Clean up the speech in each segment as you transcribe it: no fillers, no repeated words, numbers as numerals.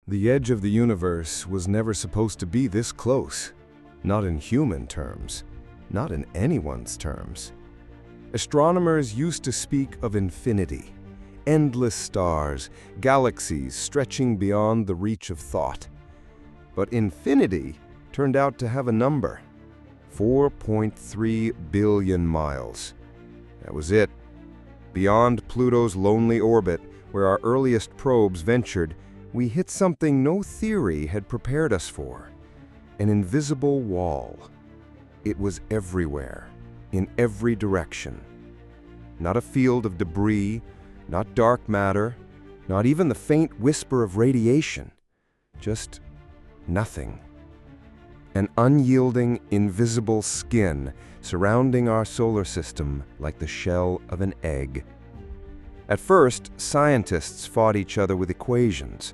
The edge of the universe was never supposed to be this close. Not in human terms. Not in anyone's terms. Astronomers used to speak of infinity. Endless stars, galaxies stretching beyond the reach of thought. But infinity turned out to have a number. 4.3 billion miles. That was it. Beyond Pluto's lonely orbit, where our earliest probes ventured, we hit something no theory had prepared us for. An invisible wall. It was everywhere, in every direction. Not a field of debris, not dark matter, not even the faint whisper of radiation. Just nothing. An unyielding, invisible skin surrounding our solar system like the shell of an egg. At first, scientists fought each other with equations.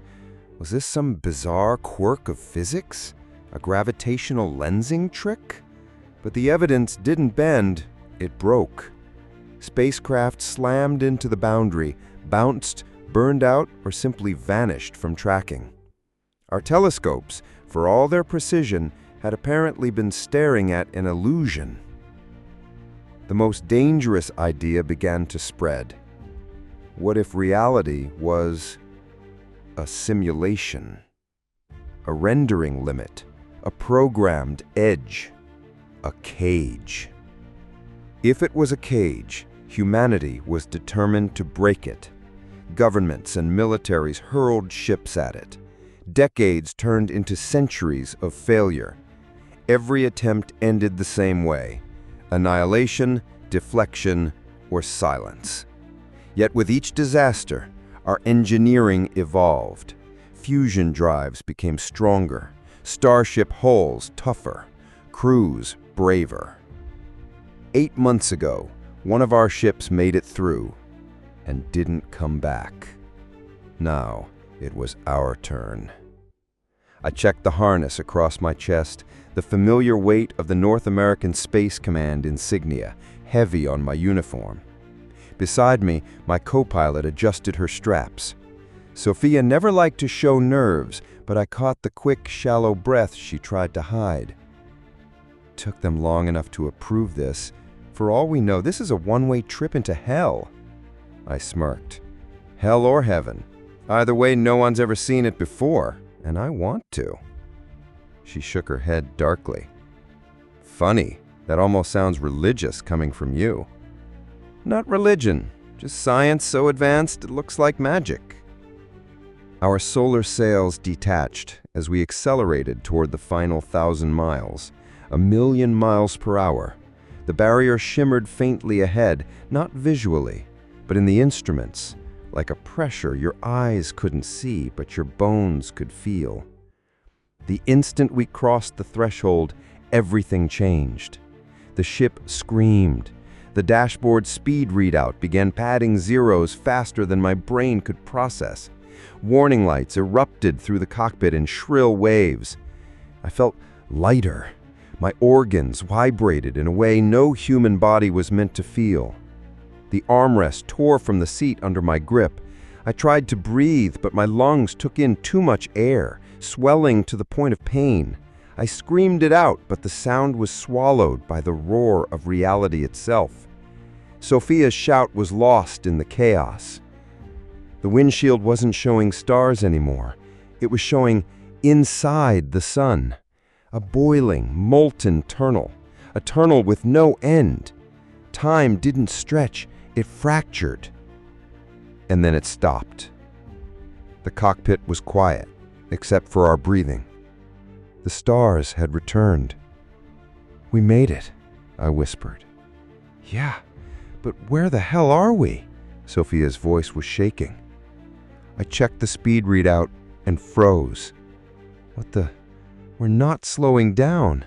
Was this some bizarre quirk of physics? A gravitational lensing trick? But the evidence didn't bend, it broke. Spacecraft slammed into the boundary, bounced, burned out, or simply vanished from tracking. Our telescopes, for all their precision, had apparently been staring at an illusion. The most dangerous idea began to spread. What if reality was a simulation? A rendering limit, a programmed edge, a cage. If it was a cage, humanity was determined to break it. Governments and militaries hurled ships at it. Decades turned into centuries of failure. Every attempt ended the same way: annihilation, deflection, or silence. Yet with each disaster, our engineering evolved. Fusion drives became stronger, starship hulls tougher, crews braver. 8 months ago, one of our ships made it through and didn't come back. Now it was our turn. I checked the harness across my chest, the familiar weight of the North American Space Command insignia, heavy on my uniform. Beside me, my co-pilot adjusted her straps. Sophia never liked to show nerves, but I caught the quick, shallow breath she tried to hide. It took them long enough to approve this. For all we know, this is a one-way trip into hell. I smirked. Hell or heaven. Either way, no one's ever seen it before, and I want to. She shook her head darkly. Funny, that almost sounds religious coming from you. Not religion, just science so advanced it looks like magic. Our solar sails detached as we accelerated toward the final 1,000 miles, 1,000,000 miles per hour. The barrier shimmered faintly ahead, not visually, but in the instruments, like a pressure your eyes couldn't see but your bones could feel. The instant we crossed the threshold, everything changed. The ship screamed. The dashboard speed readout began padding zeros faster than my brain could process. Warning lights erupted through the cockpit in shrill waves. I felt lighter. My organs vibrated in a way no human body was meant to feel. The armrest tore from the seat under my grip. I tried to breathe, but my lungs took in too much air, swelling to the point of pain. I screamed it out, but the sound was swallowed by the roar of reality itself. Sophia's shout was lost in the chaos. The windshield wasn't showing stars anymore. It was showing inside the sun. A boiling, molten tunnel. A tunnel with no end. Time didn't stretch, it fractured. And then it stopped. The cockpit was quiet, except for our breathing. The stars had returned. We made it, I whispered. Yeah, but where the hell are we? Sophia's voice was shaking. I checked the speed readout and froze. What the? We're not slowing down.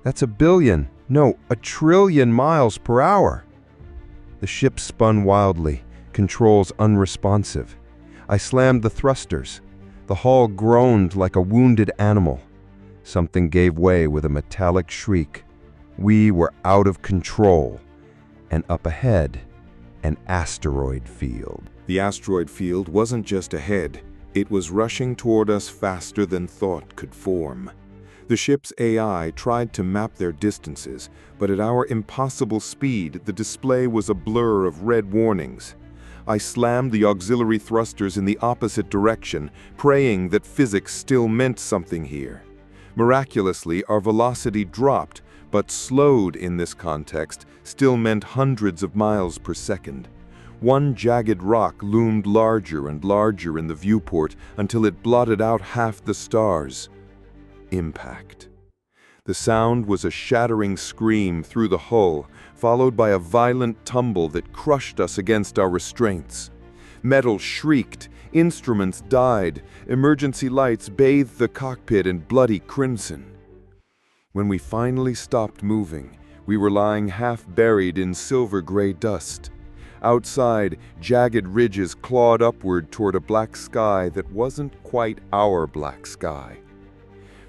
That's 1 billion, no, 1 trillion miles per hour. The ship spun wildly, controls unresponsive. I slammed the thrusters. The hull groaned like a wounded animal. Something gave way with a metallic shriek. We were out of control. And up ahead, an asteroid field. The asteroid field wasn't just ahead, It was rushing toward us faster than thought could form. The ship's AI tried to map their distances, but at our impossible speed, the display was a blur of red warnings. I slammed the auxiliary thrusters in the opposite direction, praying that physics still meant something here. Miraculously, our velocity dropped, but slowed in this context still meant hundreds of miles per second. One jagged rock loomed larger and larger in the viewport until it blotted out half the stars. Impact. The sound was a shattering scream through the hull, followed by a violent tumble that crushed us against our restraints. Metal shrieked, instruments died, emergency lights bathed the cockpit in bloody crimson. When we finally stopped moving, we were lying half buried in silver-gray dust. Outside, jagged ridges clawed upward toward a black sky that wasn't quite our black sky.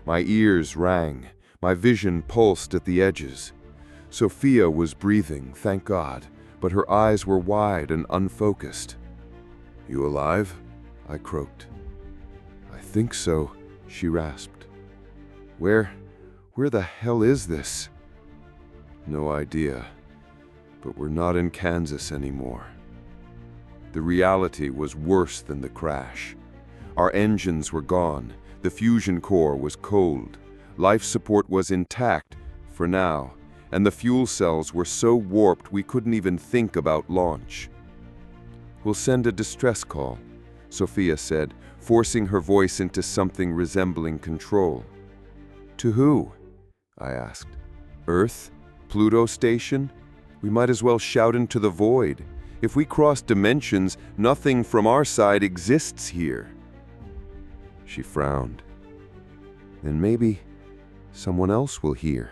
My ears rang, my vision pulsed at the edges. Sophia was breathing, thank God, but her eyes were wide and unfocused. "You alive?" I croaked. "I think so," she rasped. Where the hell is this?" "No idea. But we're not in Kansas anymore." The reality was worse than the crash. Our engines were gone, the fusion core was cold, life support was intact, for now, and the fuel cells were so warped we couldn't even think about launch. "We'll send a distress call," Sophia said, forcing her voice into something resembling control. "To who?" I asked. "Earth? Pluto station? We might as well shout into the void. If we cross dimensions, nothing from our side exists here." She frowned. "Then maybe someone else will hear."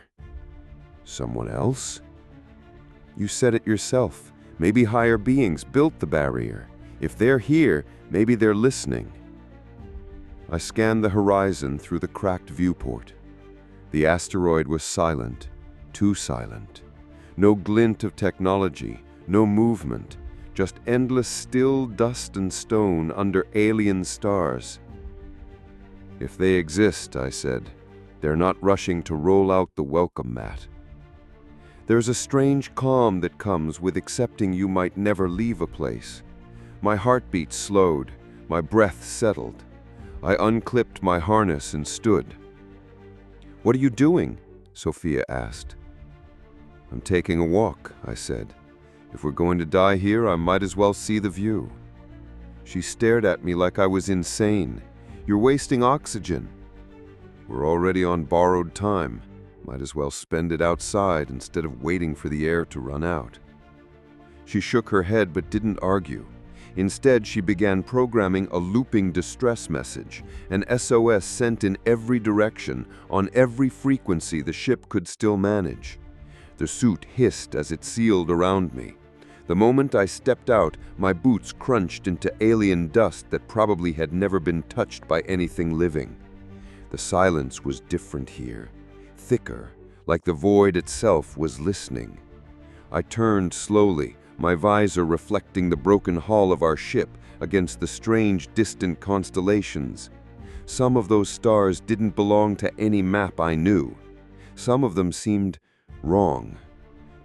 "Someone else?" "You said it yourself. Maybe higher beings built the barrier. If they're here, maybe they're listening." I scanned the horizon through the cracked viewport. The asteroid was silent, too silent. No glint of technology, no movement, just endless still dust and stone under alien stars. "If they exist," I said, "they're not rushing to roll out the welcome mat." There's a strange calm that comes with accepting you might never leave a place. My heartbeat slowed, my breath settled. I unclipped my harness and stood. "What are you doing?" Sophia asked. "I'm taking a walk," I said. "If we're going to die here, I might as well see the view." She stared at me like I was insane. "You're wasting oxygen." "We're already on borrowed time. Might as well spend it outside instead of waiting for the air to run out." She shook her head but didn't argue. Instead, she began programming a looping distress message, an SOS sent in every direction, on every frequency the ship could still manage. The suit hissed as it sealed around me. The moment I stepped out, my boots crunched into alien dust that probably had never been touched by anything living. The silence was different here, thicker, like the void itself was listening. I turned slowly, my visor reflecting the broken hull of our ship against the strange, distant constellations. Some of those stars didn't belong to any map I knew. Some of them seemed wrong,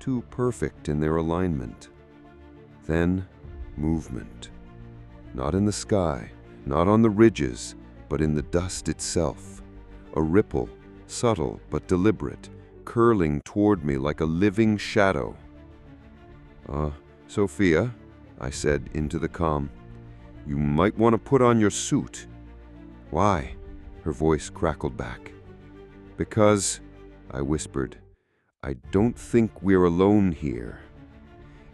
too perfect in their alignment. Then, movement. Not in the sky, not on the ridges, but in the dust itself. A ripple, subtle but deliberate, curling toward me like a living shadow. "Sophia," I said into the calm, "you might want to put on your suit." "Why?" Her voice crackled back. "Because," I whispered, "I don't think we're alone here.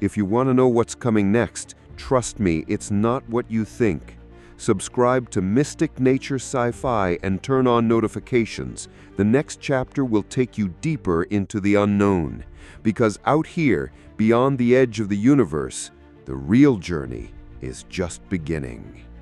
If you want to know what's coming next, trust me, it's not what you think. Subscribe to Mystic Nature Sci-Fi and turn on notifications. The next chapter will take you deeper into the unknown. Because out here, beyond the edge of the universe, the real journey is just beginning."